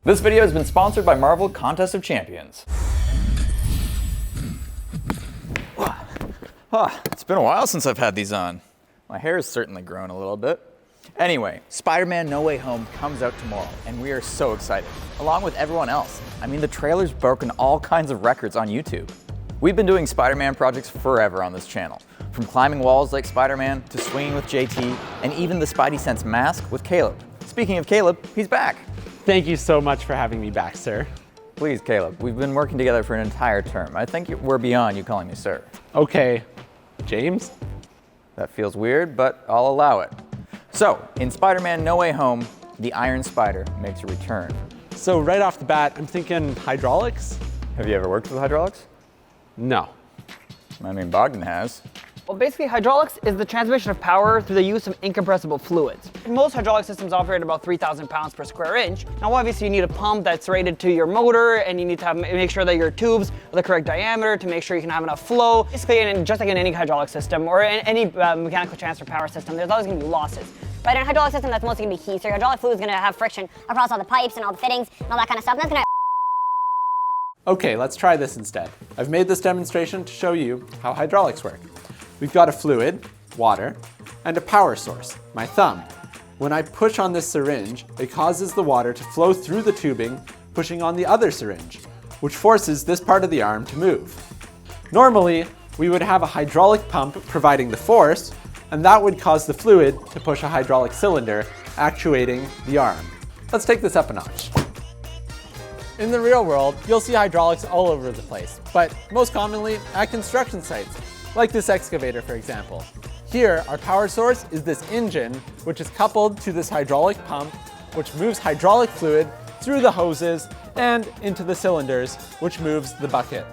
This video has been sponsored by Marvel Contest of Champions. It's been a while since I've had these on. My hair has certainly grown a little bit. Anyway, Spider-Man No Way Home comes out tomorrow, and we are so excited, along with everyone else. I mean, the trailer's broken all kinds of records on YouTube. We've been doing Spider-Man projects forever on this channel, from climbing walls like Spider-Man to swinging with JT, and even the Spidey Sense mask with Caleb. Speaking of Caleb, he's back. Thank you so much for having me back, sir. Please, Caleb, we've been working together for an entire term. I think we're beyond you calling me sir. Okay, Jaymes? That feels weird, but I'll allow it. So, in Spider-Man No Way Home, the Iron Spider makes a return. So right off the bat, I'm thinking hydraulics? Have you ever worked with hydraulics? No. I mean, Bogdan has. Well, basically, hydraulics is the transmission of power through the use of incompressible fluids. Most hydraulic systems operate at about 3,000 pounds per square inch. Now, obviously, you need a pump that's rated to your motor, and you need to make sure that your tubes are the correct diameter to make sure you can have enough flow. Basically, just like in any hydraulic system or in any mechanical transfer power system, there's always going to be losses. But in a hydraulic system, that's mostly going to be heat. So your hydraulic fluid is going to have friction across all the pipes and all the fittings and all that kind of stuff. And that's going to Okay, let's try this instead. I've made this demonstration to show you how hydraulics work. We've got a fluid, water, and a power source, my thumb. When I push on this syringe, it causes the water to flow through the tubing, pushing on the other syringe, which forces this part of the arm to move. Normally, we would have a hydraulic pump providing the force, and that would cause the fluid to push a hydraulic cylinder, actuating the arm. Let's take this up a notch. In the real world, you'll see hydraulics all over the place, but most commonly at construction sites, like this excavator, for example. Here, our power source is this engine, which is coupled to this hydraulic pump, which moves hydraulic fluid through the hoses and into the cylinders, which moves the bucket.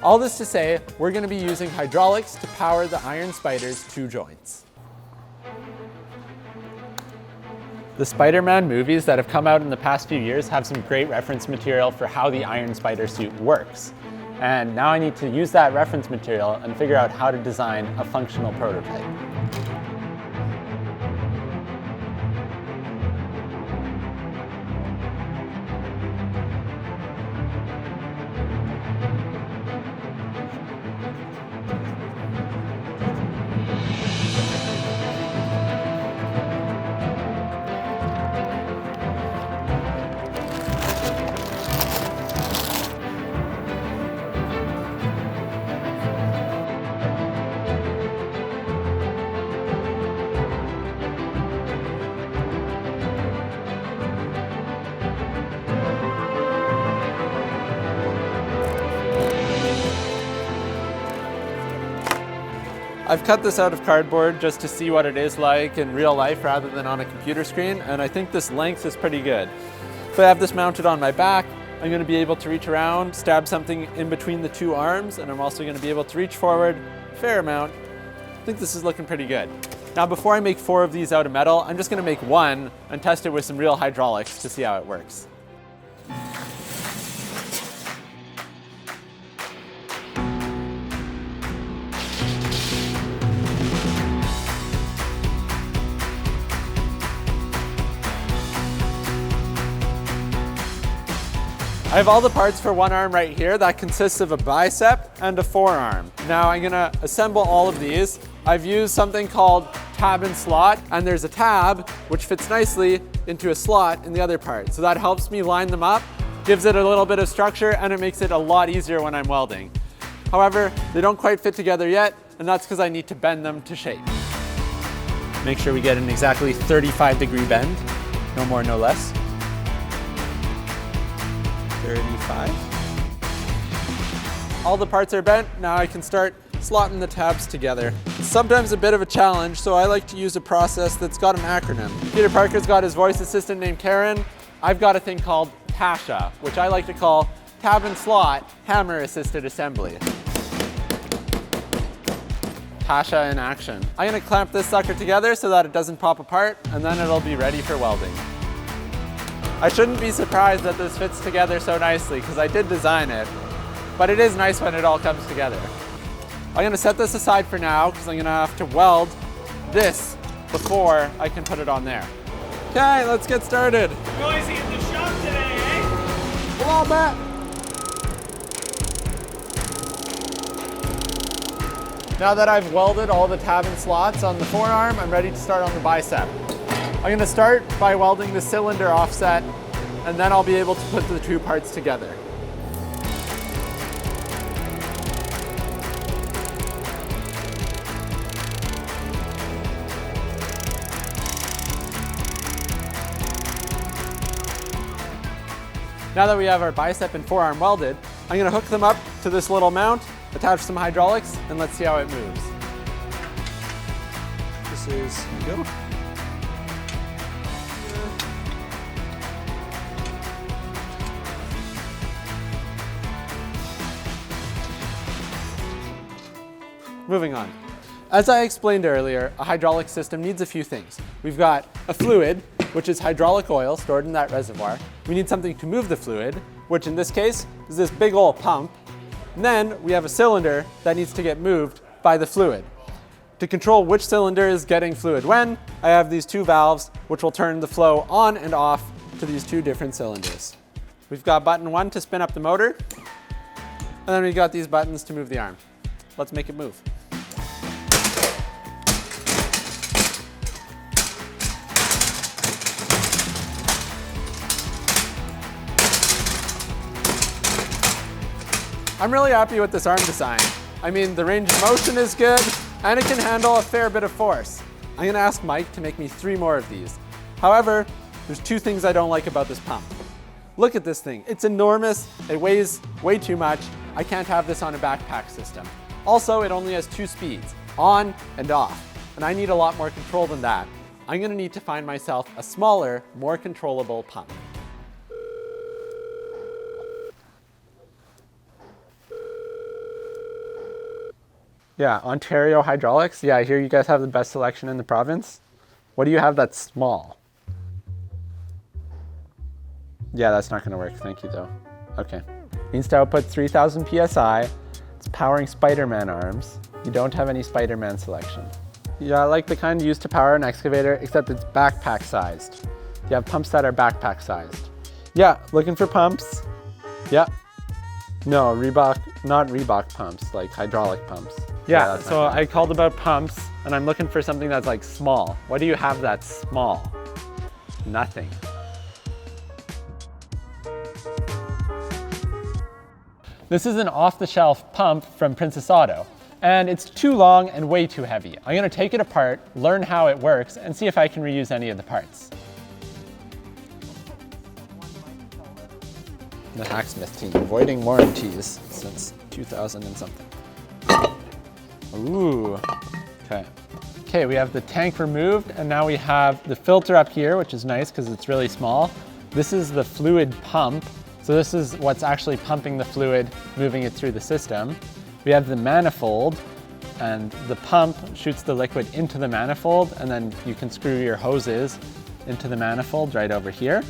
All this to say, we're going to be using hydraulics to power the Iron Spider's two joints. The Spider-Man movies that have come out in the past few years have some great reference material for how the Iron Spider suit works. And now I need to use that reference material and figure out how to design a functional prototype. I've cut this out of cardboard just to see what it is like in real life rather than on a computer screen, and I think this length is pretty good. If I have this mounted on my back, I'm going to be able to reach around, stab something in between the two arms, and I'm also going to be able to reach forward a fair amount. I think this is looking pretty good. Now before I make 4 of these out of metal, I'm just going to make 1 and test it with some real hydraulics to see how it works. I have all the parts for one arm right here. That consists of a bicep and a forearm. Now I'm gonna assemble all of these. I've used something called tab and slot, and there's a tab which fits nicely into a slot in the other part. So that helps me line them up, gives it a little bit of structure, and it makes it a lot easier when I'm welding. However, they don't quite fit together yet, and that's because I need to bend them to shape. Make sure we get an exactly 35-degree bend, no more, no less. 35. All the parts are bent. Now I can start slotting the tabs together. It's sometimes a bit of a challenge, so I like to use a process that's got an acronym. Peter Parker's got his voice assistant named Karen. I've got a thing called TASHA, which I like to call Tab and Slot Hammer Assisted Assembly. TASHA in action. I'm gonna clamp this sucker together so that it doesn't pop apart, and then it'll be ready for welding. I shouldn't be surprised that this fits together so nicely because I did design it, but it is nice when it all comes together. I'm gonna set this aside for now because I'm gonna have to weld this before I can put it on there. Okay, let's get started. Noisy in the shop today, eh? little bit. Now that I've welded all the tab and slots on the forearm, I'm ready to start on the bicep. I'm going to start by welding the cylinder offset, and then I'll be able to put the two parts together. Now that we have our bicep and forearm welded, I'm going to hook them up to this little mount, attach some hydraulics, and let's see how it moves. This is, here we go. Moving on. As I explained earlier, a hydraulic system needs a few things. We've got a fluid, which is hydraulic oil stored in that reservoir. We need something to move the fluid, which in this case is this big old pump. And then we have a cylinder that needs to get moved by the fluid. To control which cylinder is getting fluid when, I have these two valves which will turn the flow on and off to these two different cylinders. We've got button 1 to spin up the motor, and then we've got these buttons to move the arm. Let's make it move. I'm really happy with this arm design. I mean, the range of motion is good, and it can handle a fair bit of force. I'm gonna ask Mike to make me 3 more of these. However, there's 2 things I don't like about this pump. Look at this thing. It's enormous. It weighs way too much. I can't have this on a backpack system. Also, it only has 2 speeds, on and off, and I need a lot more control than that. I'm gonna need to find myself a smaller, more controllable pump. Yeah, Ontario Hydraulics. Yeah, I hear you guys have the best selection in the province. What do you have that's small? Yeah, that's not gonna work. Thank you though. Okay. Needs to output 3000 PSI. It's powering Spider-Man arms. You don't have any Spider-Man selection. Yeah, I like the kind used to power an excavator, except it's backpack sized. You have pumps that are backpack sized. Yeah, looking for pumps. Yeah. No, not Reebok pumps, like hydraulic pumps. Yeah, so I called about pumps, and I'm looking for something that's like small. What do you have that's small? Nothing. This is an off-the-shelf pump from Princess Auto, and it's too long and way too heavy. I'm gonna take it apart, learn how it works, and see if I can reuse any of the parts. The Hacksmith team, avoiding warranties since 2000 and something. Ooh, okay. Okay, we have the tank removed, and now we have the filter up here, which is nice because it's really small. This is the fluid pump. So this is what's actually pumping the fluid, moving it through the system. We have the manifold, and the pump shoots the liquid into the manifold, and then you can screw your hoses into the manifold right over here.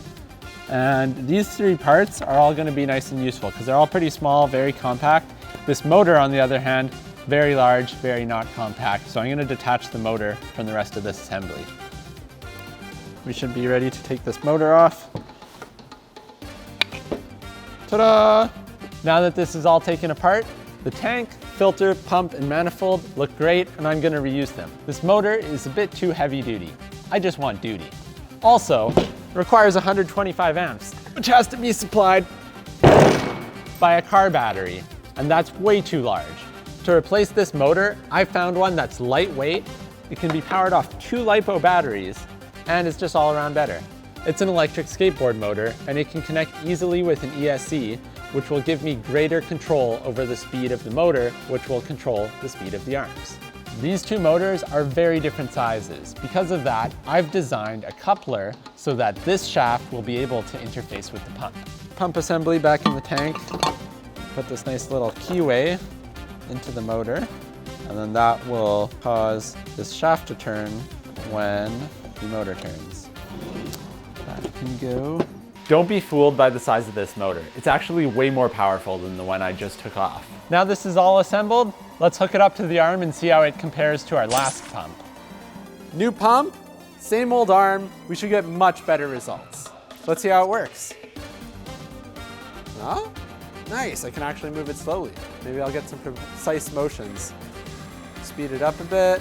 And these 3 parts are all gonna be nice and useful because they're all pretty small, very compact. This motor, on the other hand, very large, very not compact. So I'm gonna detach the motor from the rest of this assembly. We should be ready to take this motor off. Ta-da! Now that this is all taken apart, the tank, filter, pump, and manifold look great, and I'm gonna reuse them. This motor is a bit too heavy duty. I just want duty. Also, it requires 125 amps, which has to be supplied by a car battery, and that's way too large. To replace this motor, I found one that's lightweight. It can be powered off 2 LiPo batteries, and it's just all around better. It's an electric skateboard motor, and it can connect easily with an ESC, which will give me greater control over the speed of the motor, which will control the speed of the arms. These 2 motors are very different sizes. Because of that, I've designed a coupler so that this shaft will be able to interface with the pump. Pump assembly back in the tank. Put this nice little keyway into the motor, and then that will cause this shaft to turn when the motor turns. That can go. Don't be fooled by the size of this motor. It's actually way more powerful than the one I just took off. Now this is all assembled, let's hook it up to the arm and see how it compares to our last pump. New pump, same old arm, we should get much better results. Let's see how it works. Oh, nice. I can actually move it slowly. Maybe I'll get some precise motions. Speed it up a bit.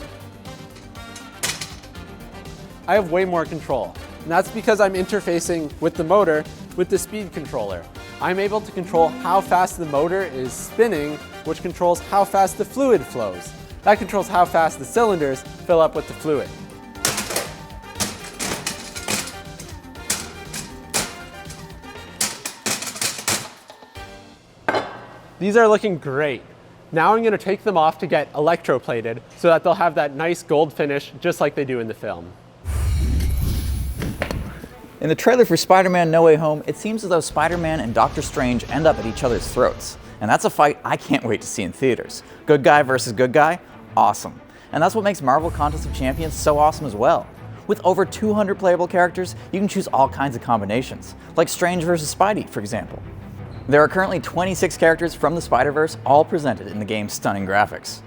I have way more control. And that's because I'm interfacing with the motor with the speed controller. I'm able to control how fast the motor is spinning, which controls how fast the fluid flows. That controls how fast the cylinders fill up with the fluid. These are looking great. Now I'm going to take them off to get electroplated so that they'll have that nice gold finish just like they do in the film. In the trailer for Spider-Man No Way Home, it seems as though Spider-Man and Doctor Strange end up at each other's throats. And that's a fight I can't wait to see in theaters. Good guy versus good guy? Awesome. And that's what makes Marvel Contest of Champions so awesome as well. With over 200 playable characters, you can choose all kinds of combinations, like Strange versus Spidey, for example. There are currently 26 characters from the Spider-Verse, all presented in the game's stunning graphics.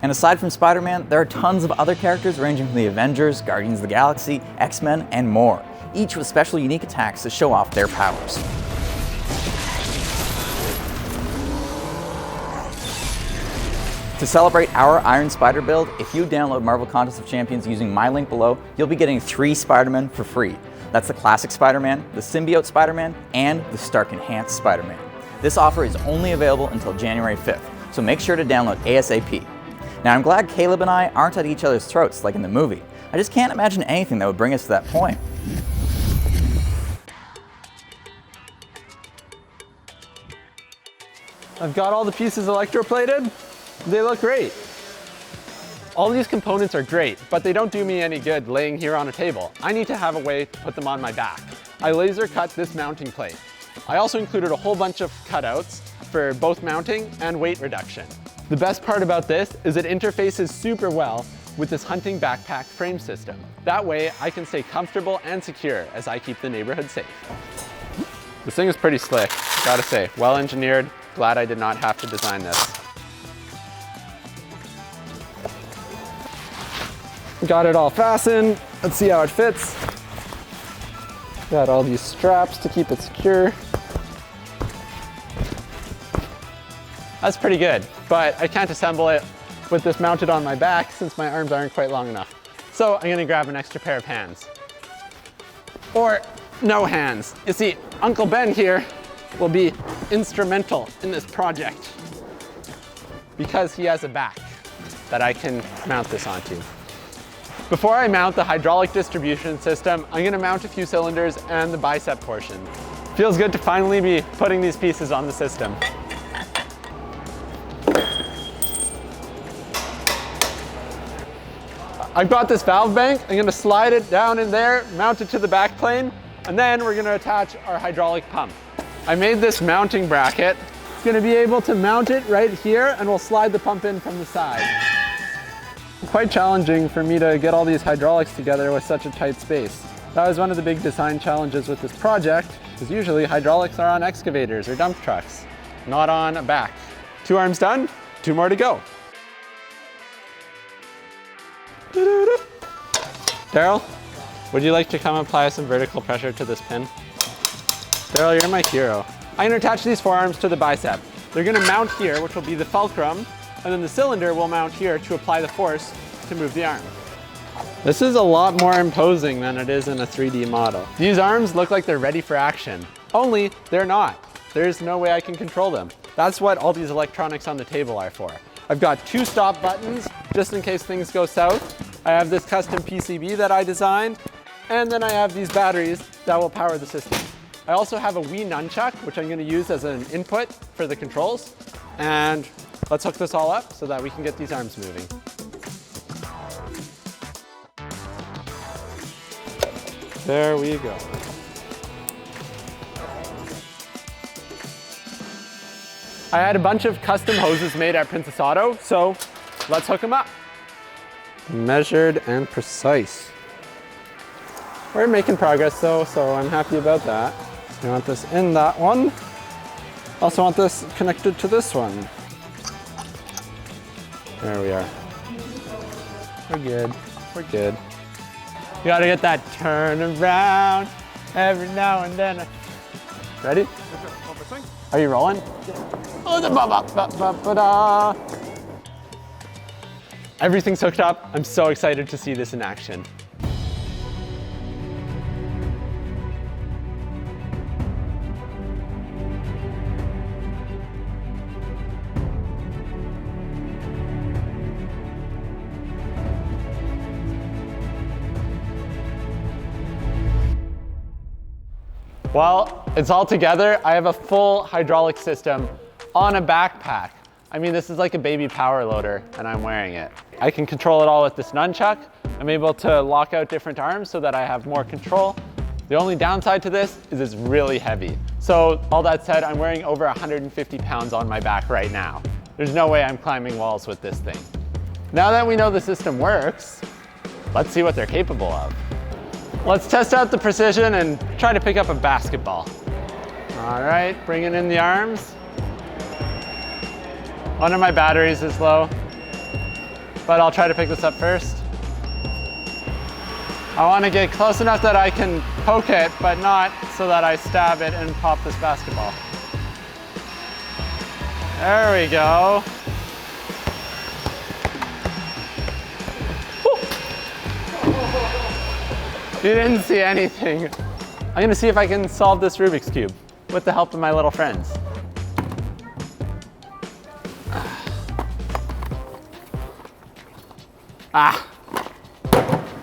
And aside from Spider-Man, there are tons of other characters ranging from the Avengers, Guardians of the Galaxy, X-Men, and more, each with special unique attacks to show off their powers. To celebrate our Iron Spider build, if you download Marvel Contest of Champions using my link below, you'll be getting 3 Spider-Men for free. That's the classic Spider-Man, the Symbiote Spider-Man, and the Stark Enhanced Spider-Man. This offer is only available until January 5th, so make sure to download ASAP. Now I'm glad Caleb and I aren't at each other's throats like in the movie. I just can't imagine anything that would bring us to that point. I've got all the pieces electroplated. They look great. All these components are great, but they don't do me any good laying here on a table. I need to have a way to put them on my back. I laser cut this mounting plate. I also included a whole bunch of cutouts for both mounting and weight reduction. The best part about this is it interfaces super well with this hunting backpack frame system. That way I can stay comfortable and secure as I keep the neighborhood safe. This thing is pretty slick, gotta say. Well engineered, glad I did not have to design this. Got it all fastened. Let's see how it fits. Got all these straps to keep it secure. That's pretty good, but I can't assemble it with this mounted on my back since my arms aren't quite long enough. So I'm gonna grab an extra pair of hands. Or no hands. You see, Uncle Ben here will be instrumental in this project because he has a back that I can mount this onto. Before I mount the hydraulic distribution system, I'm gonna mount a few cylinders and the bicep portion. Feels good to finally be putting these pieces on the system. I've got this valve bank. I'm gonna slide it down in there, mount it to the back plane, and then we're gonna attach our hydraulic pump. I made this mounting bracket. It's gonna be able to mount it right here, and we'll slide the pump in from the side. Quite challenging for me to get all these hydraulics together with such a tight space. That was one of the big design challenges with this project, because usually hydraulics are on excavators or dump trucks, not on a back. 2 arms done, 2 more to go. Daryl, would you like to come apply some vertical pressure to this pin? Daryl, you're my hero. I'm gonna attach these 4 arms to the bicep. They're gonna mount here, which will be the fulcrum, and then the cylinder will mount here to apply the force to move the arm. This is a lot more imposing than it is in a 3D model. These arms look like they're ready for action, only they're not. There's no way I can control them. That's what all these electronics on the table are for. I've got 2 stop buttons, just in case things go south. I have this custom PCB that I designed, and then I have these batteries that will power the system. I also have a Wii nunchuck, which I'm gonna use as an input for the controls. And let's hook this all up so that we can get these arms moving. There we go. I had a bunch of custom hoses made at Princess Auto, so let's hook them up. Measured and precise. We're making progress though, so I'm happy about that. I want this in that one. Also want this connected to this one. There we are. We're good, we're good. You gotta get that turn around every now and then. Ready? Are you rolling? Oh, the ba-ba-ba-ba-ba-da. Everything's hooked up. I'm so excited to see this in action. Well, it's all together. I have a full hydraulic system on a backpack. I mean, this is like a baby power loader, and I'm wearing it. I can control it all with this nunchuck. I'm able to lock out different arms so that I have more control. The only downside to this is it's really heavy. So all that said, I'm wearing over 150 pounds on my back right now. There's no way I'm climbing walls with this thing. Now that we know the system works, let's see what they're capable of. Let's test out the precision and try to pick up a basketball. All right, bringing in the arms. One of my batteries is low, but I'll try to pick this up first. I want to get close enough that I can poke it, but not so that I stab it and pop this basketball. There we go. You didn't see anything. I'm gonna see if I can solve this Rubik's Cube with the help of my little friends.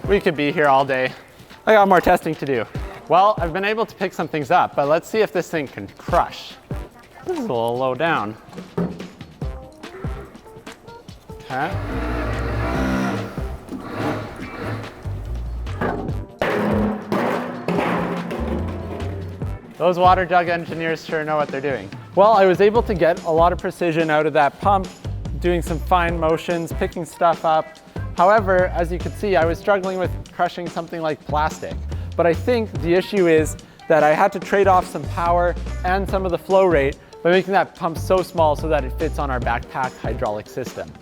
We could be here all day. I got more testing to do. Well, I've been able to pick some things up, but let's see if this thing can crush. This is a little low down. Okay. Those water jug engineers sure know what they're doing. Well, I was able to get a lot of precision out of that pump, doing some fine motions, picking stuff up. However, as you can see, I was struggling with crushing something like plastic. But I think the issue is that I had to trade off some power and some of the flow rate by making that pump so small so that it fits on our backpack hydraulic system.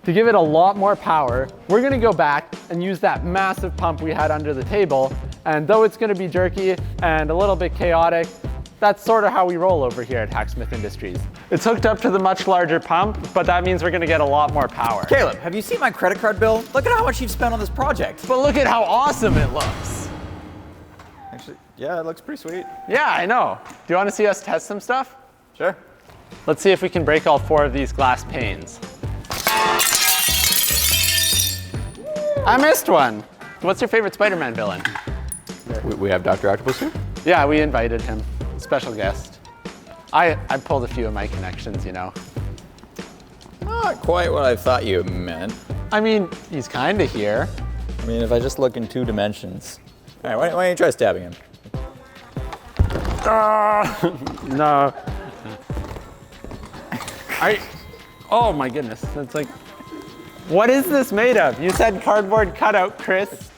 To give it a lot more power, we're gonna go back and use that massive pump we had under the table. And though it's gonna be jerky and a little bit chaotic, that's sort of how we roll over here at Hacksmith Industries. It's hooked up to the much larger pump, but that means we're gonna get a lot more power. Caleb, have you seen my credit card bill? Look at how much you've spent on this project. But look at how awesome it looks. Actually, yeah, it looks pretty sweet. Yeah, I know. Do you wanna see us test some stuff? Sure. Let's see if we can break all 4 of these glass panes. I missed one. What's your favorite Spider-Man villain? We have Dr. Octopus here? Yeah, we invited him. Special guest. I pulled a few of my connections, you know. Not quite what I thought you meant. I mean, he's kind of here. I mean, if I just look in 2 dimensions. All right, why don't you try stabbing him? No. Oh my goodness, that's like, what is this made of? You said cardboard cutout, Chris.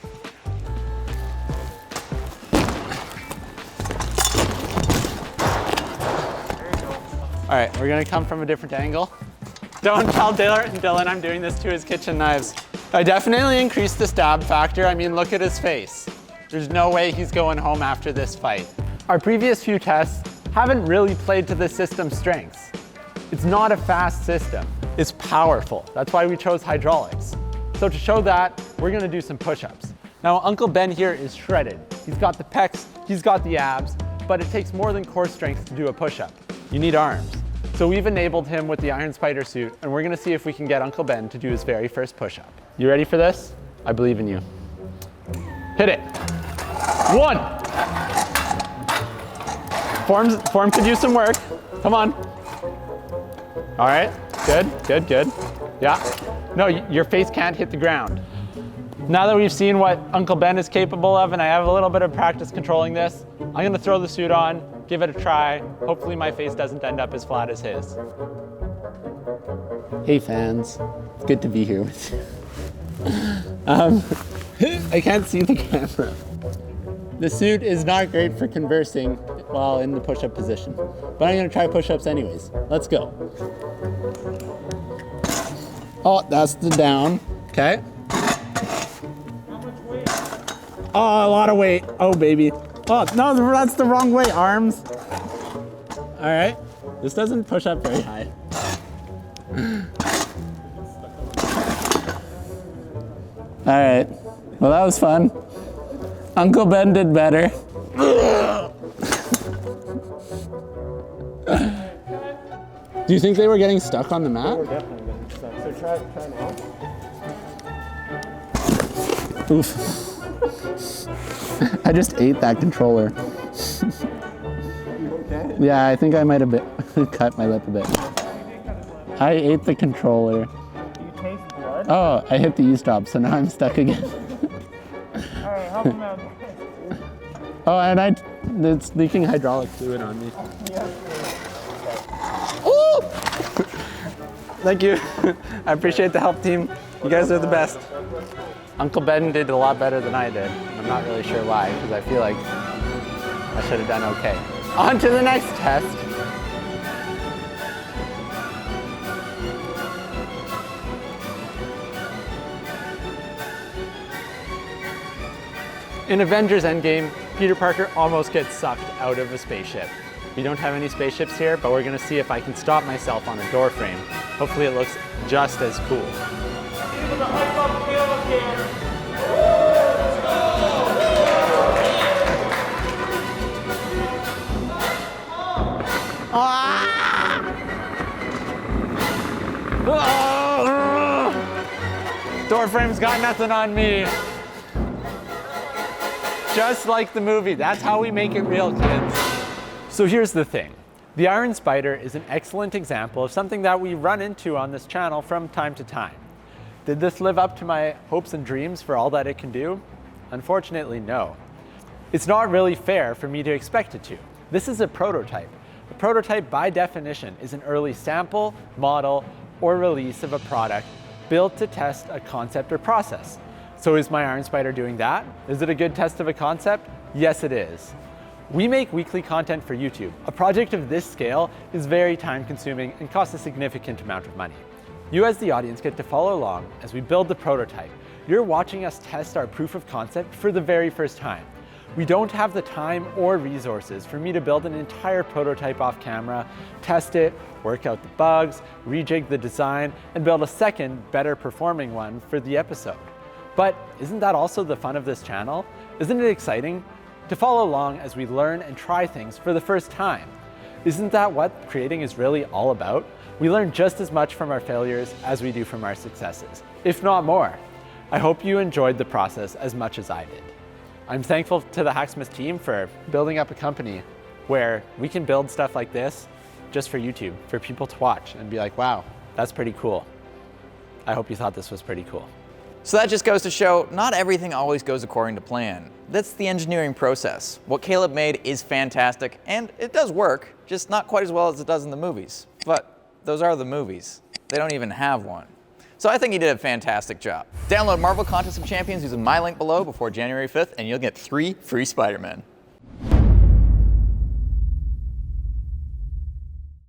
All right, we're gonna come from a different angle. Don't tell Dylan I'm doing this to his kitchen knives. I definitely increased the stab factor. I mean, look at his face. There's no way he's going home after this fight. Our previous few tests haven't really played to the system's strengths. It's not a fast system, it's powerful. That's why we chose hydraulics. So to show that, we're gonna do some push-ups. Now, Uncle Ben here is shredded. He's got the pecs, he's got the abs, but it takes more than core strength to do a push-up. You need arms. So we've enabled him with the Iron Spider suit, and we're gonna see if we can get Uncle Ben to do his very first push-up. You ready for this? I believe in you. Hit it. 1. Form could use some work. Come on. All right, good, good, good. Yeah. No, your face can't hit the ground. Now that we've seen what Uncle Ben is capable of, and I have a little bit of practice controlling this, I'm gonna throw the suit on, give it a try. Hopefully my face doesn't end up as flat as his. Hey fans, it's good to be here with you. I can't see the camera. The suit is not great for conversing while in the push-up position, but I'm gonna try push-ups anyways. Let's go. Oh, that's the down, okay. Oh, a lot of weight. Oh, baby. Oh, no, that's the wrong way, arms. All right. This doesn't push up very high. All right. Well, that was fun. Uncle Ben did better. Do you think they were getting stuck on the mat? They were definitely getting stuck. So try now. Oof. I just ate that controller. You okay? Yeah, I think I might have cut my lip a bit. I ate the controller. You taste blood? Oh, I hit the E-stop, so now I'm stuck again. Alright, help him out. Oh, and it's leaking hydraulic fluid on me. Yeah. Ooh! Thank you. I appreciate the help, team. You guys are the best. Uncle Ben did a lot better than I did. I'm not really sure why, because I feel like I should have done okay. On to the next test. In Avengers Endgame, Peter Parker almost gets sucked out of a spaceship. We don't have any spaceships here, but we're gonna see if I can stop myself on a door frame. Hopefully it looks just as cool. Door frame's got nothing on me. Just like the movie, that's how we make it real, kids. So here's the thing. The Iron Spider is an excellent example of something that we run into on this channel from time to time. Did this live up to my hopes and dreams for all that it can do? Unfortunately, no. It's not really fair for me to expect it to. This is a prototype. A prototype, by definition, is an early sample, model, or release of a product built to test a concept or process. So is my Iron Spider doing that? Is it a good test of a concept? Yes, it is. We make weekly content for YouTube. A project of this scale is very time-consuming and costs a significant amount of money. You as the audience get to follow along as we build the prototype. You're watching us test our proof of concept for the very first time. We don't have the time or resources for me to build an entire prototype off camera, test it, work out the bugs, rejig the design, and build a second, better performing one for the episode. But isn't that also the fun of this channel? Isn't it exciting to follow along as we learn and try things for the first time? Isn't that what creating is really all about? We learn just as much from our failures as we do from our successes, if not more. I hope you enjoyed the process as much as I did. I'm thankful to the Hacksmith team for building up a company where we can build stuff like this just for YouTube, for people to watch and be like, wow, that's pretty cool. I hope you thought this was pretty cool. So that just goes to show not everything always goes according to plan. That's the engineering process. What Caleb made is fantastic, and it does work, just not quite as well as it does in the movies. But those are the movies. They don't even have one. So I think he did a fantastic job. Download Marvel Contest of Champions using my link below before January 5th, and you'll get 3 free Spider-Man.